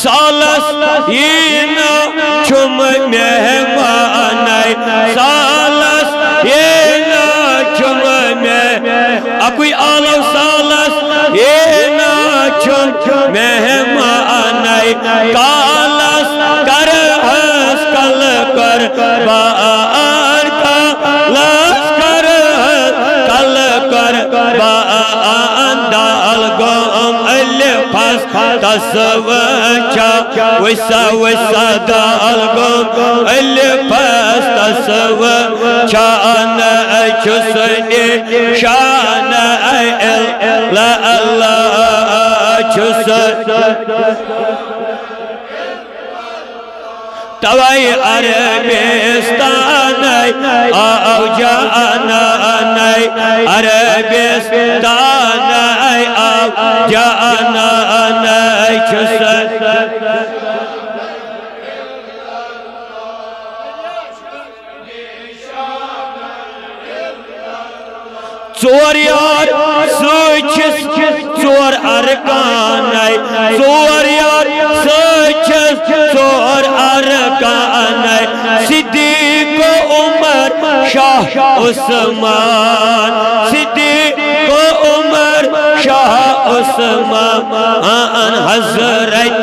سالس یینا چھم مہمانائی سالس یینا چھم اکوئی آلو سالس یینا چھم مہمانائی کالس کرہس کل کر بار کالس کرہس کل کر بار دال گم الفاس تصوچا وسا وسا دال گم الفاس تصوچا چسنی شان لا اللہ چسن توائی عربستان آو جانانائی عربستان آو جانانائی چسن ژور یار سوچس ژور ارکانائی ژور یار سوچس ژور ارکانائی صدیق عمر شاہ عثمان صدیق عمر شاہ عثمان حضرت